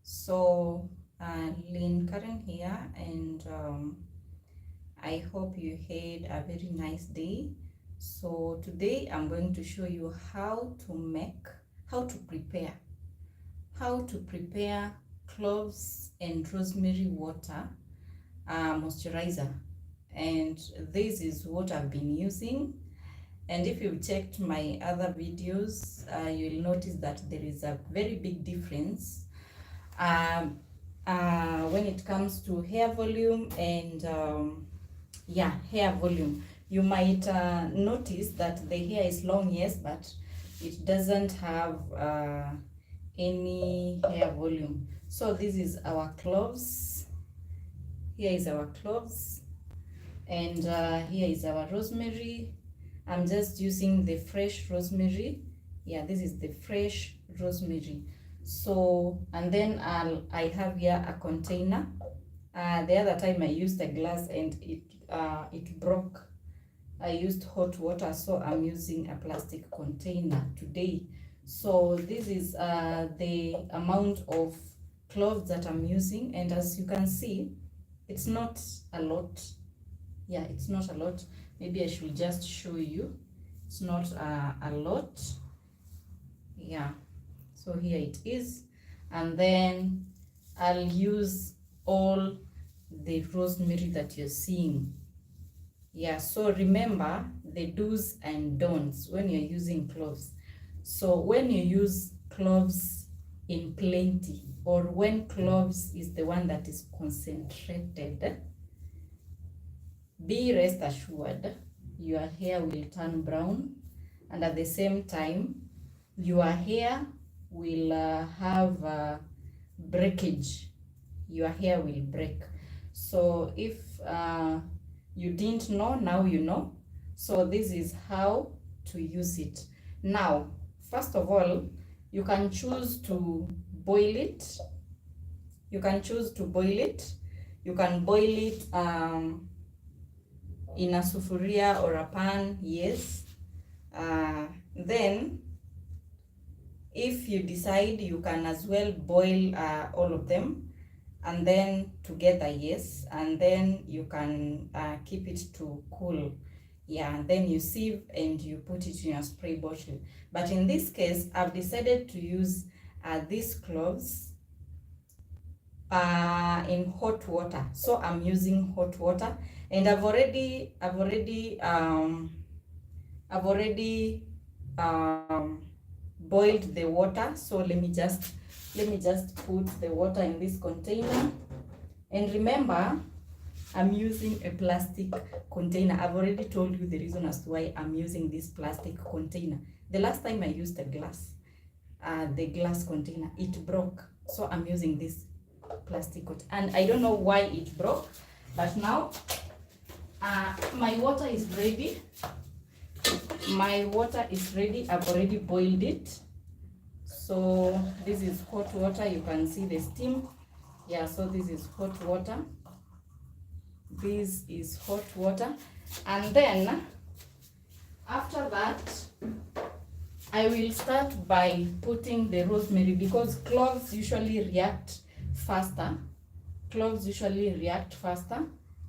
So LynCaren here, and I hope you had a very nice day. So today I'm going to show you how to prepare cloves and rosemary water moisturizer, and this is what I've been using. And if you've checked my other videos, you'll notice that there is a very big difference when it comes to hair volume and hair volume. You might notice that the hair is long, yes, but it doesn't have any hair volume. So this is our cloves. Here is our cloves, and here is our rosemary. I'm just using the fresh rosemary. Yeah, this is the fresh rosemary. So, and then I have here a container. The other time I used a glass and it broke. I used hot water, so I'm using a plastic container today. So this is the amount of cloves that I'm using, and as you can see, it's not a lot. Yeah, it's not a lot. Maybe I should just show you. It's not a lot. Yeah, so here it is, and then I'll use all the rosemary that you're seeing. Yeah, so remember the do's and don'ts when you're using cloves. So when you use cloves in plenty, or when cloves is the one that is concentrated, be rest assured your hair will turn brown, and at the same time your hair will have breakage. Your hair will break. So if you didn't know, now you know. So this is how to use it. Now, first of all, you can choose to boil it. You can choose to boil it. You can boil it in a sufuria or a pan, yes. Then if you decide, you can as well boil all of them and then together, yes, and then you can keep it to cool. Yeah, and then you sieve and you put it in your spray bottle. But in this case, I've decided to use these cloves in hot water. So I'm using hot water, and I've already boiled the water. So let me just put the water in this container. And remember, I'm using a plastic container. I've already told you the reason as to why I'm using this plastic container. The last time I used the glass container, it broke. So I'm using this plastic container, and I don't know why it broke, but now my water is ready. My water is ready. I've already boiled it. So this is hot water. You can see the steam. Yeah, so this is hot water. This is hot water. And then after that, I will start by putting the rosemary, because cloves usually react faster. Cloves usually react faster.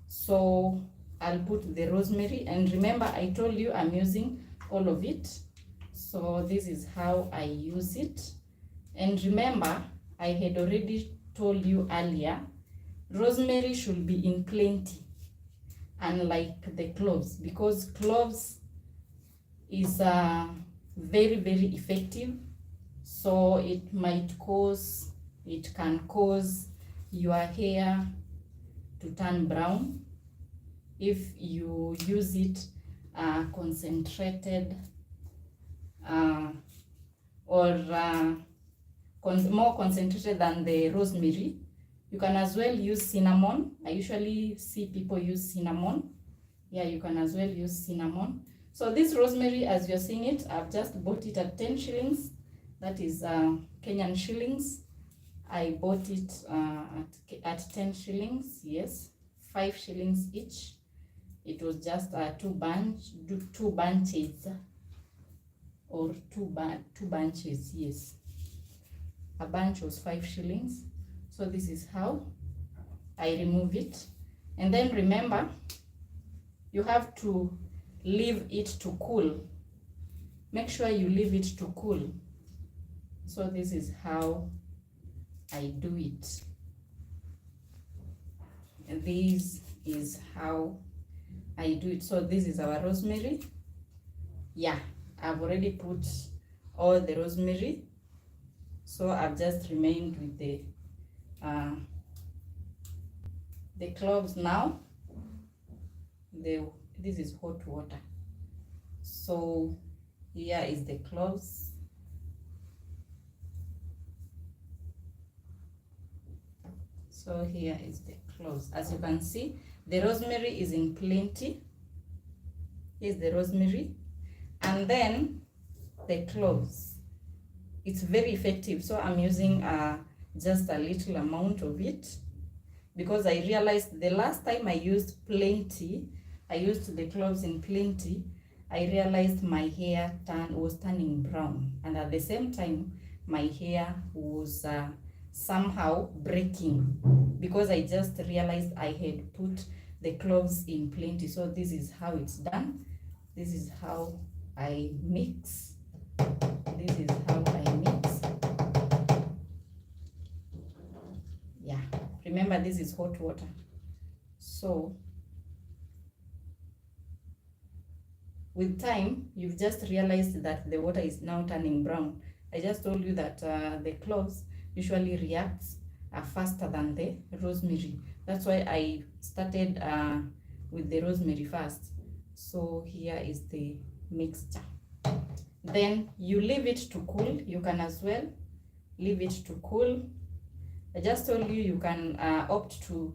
So I'll put the rosemary, and remember I told you I'm using all of it. So this is how I use it. And remember, I had already told you earlier, rosemary should be in plenty, unlike the cloves, because cloves is very, very effective. So it can cause your hair to turn brown if you use it concentrated or more concentrated than the rosemary. You can as well use cinnamon. I usually see people use cinnamon. Yeah, you can as well use cinnamon. So this rosemary, as you're seeing it, I've just bought it at 10 shillings. That is Kenyan shillings. I bought it at 10 shillings, yes, 5 shillings each. It was just two bunches, or two bunches, yes. A bunch was 5 shillings. So this is how I remove it. And then remember, you have to leave it to cool. Make sure you leave it to cool. So this is how I do it. And this is how I do it. So this is our rosemary. Yeah, I've already put all the rosemary. So I've just remained with the cloves now. This is hot water. So here is the cloves. So here is the cloves. As you can see, the rosemary is in plenty. Here's the rosemary. And then the cloves. It's very effective. So I'm using just a little amount of it, because I realized the last time I used plenty, I used the cloves in plenty, I realized my hair was turning brown, and at the same time my hair was somehow breaking, because I just realized I had put the cloves in plenty. So this is how it's done. This is how I mix. This is how I mix. Yeah, remember this is hot water. So with time, you've just realized that the water is now turning brown. I just told you that the cloves usually reacts faster than the rosemary. That's why I started with the rosemary first. So here is the mixture. Then you leave it to cool. You can as well leave it to cool. I just told you you can opt to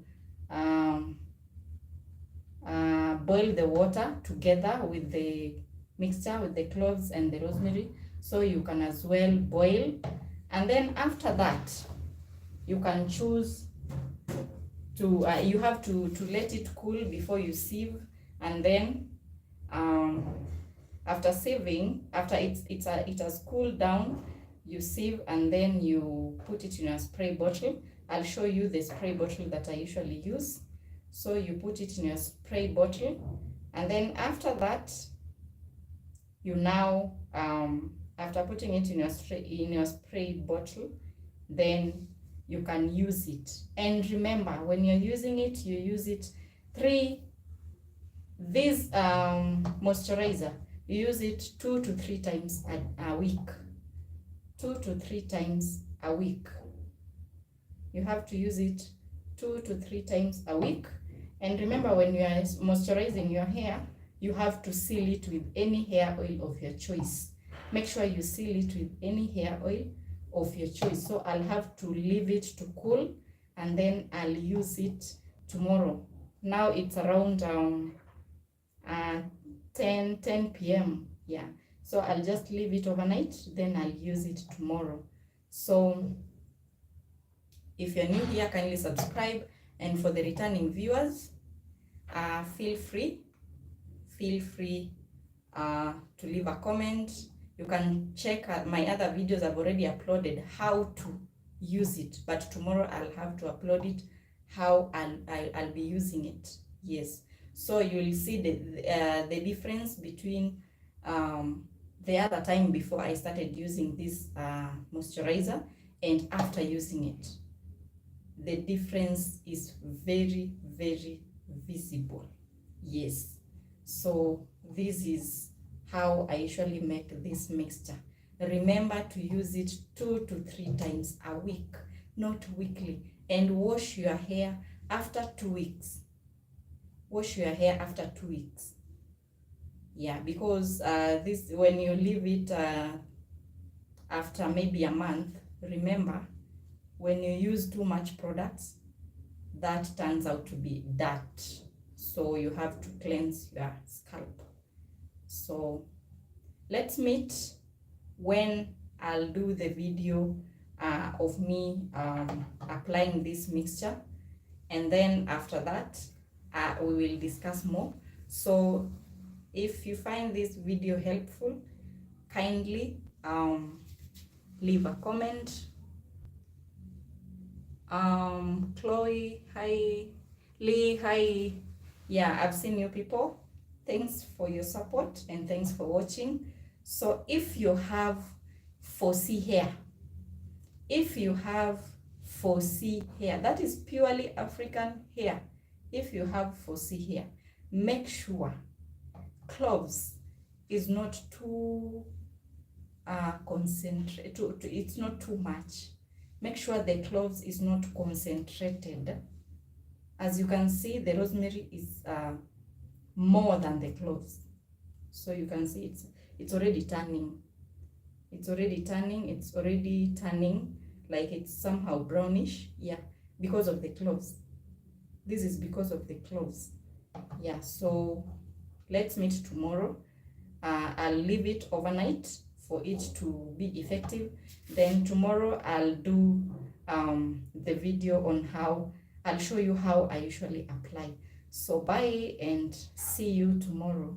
boil the water together with the mixture, with the cloves and the rosemary. So you can as well boil, and then after that you can choose to you have to let it cool before you sieve. And then after sieving, after it has cooled down, you sieve, and then you put it in a spray bottle. I'll show you the spray bottle that I usually use. So you put it in your spray bottle, and then after that, you now after putting it in your spray bottle, then you can use it. And remember, when you're using it, you use it this moisturizer, you use it 2 to 3 times a week. 2 to 3 times a week. You have to use it 2 to 3 times a week. And remember, when you are moisturizing your hair, you have to seal it with any hair oil of your choice. Make sure you seal it with any hair oil of your choice. So I'll have to leave it to cool, and then I'll use it tomorrow. Now it's around 10 p.m. Yeah, so I'll just leave it overnight, then I'll use it tomorrow. So if you're new here, kindly subscribe. And for the returning viewers, feel free to leave a comment. You can check my other videos. I've already uploaded how to use it, but tomorrow I'll have to upload it how I'll be using it. Yes, so you'll see the difference between the other time before I started using this moisturizer and after using it. The difference is very, very visible. Yes, so this is how I usually make this mixture. Remember to use it 2 to 3 times a week, not weekly. And wash your hair after 2 weeks. Wash your hair after 2 weeks. Yeah, because this, when you leave it after maybe a month, remember, when you use too much products, that turns out to be dirt. So you have to cleanse your scalp. So let's meet when I'll do the video of me applying this mixture, and then after that we will discuss more. So if you find this video helpful, kindly leave a comment, Chloe, hi. Lee, hi. Yeah, I've seen you people. Thanks for your support and thanks for watching. So if you have 4C hair, if you have 4C hair, that is purely African hair. If you have 4C hair, make sure cloves is not too concentrate, it's not too much. Make sure the cloves is not concentrated. As you can see, the rosemary is more than the cloves, so you can see it's already turning. It's already turning like it's somehow brownish. Yeah, because of the cloves. This is because of the cloves. Yeah, so let's meet tomorrow. I'll leave it overnight for it to be effective. Then tomorrow I'll do the video on how I'll show you how I usually apply. So bye and see you tomorrow.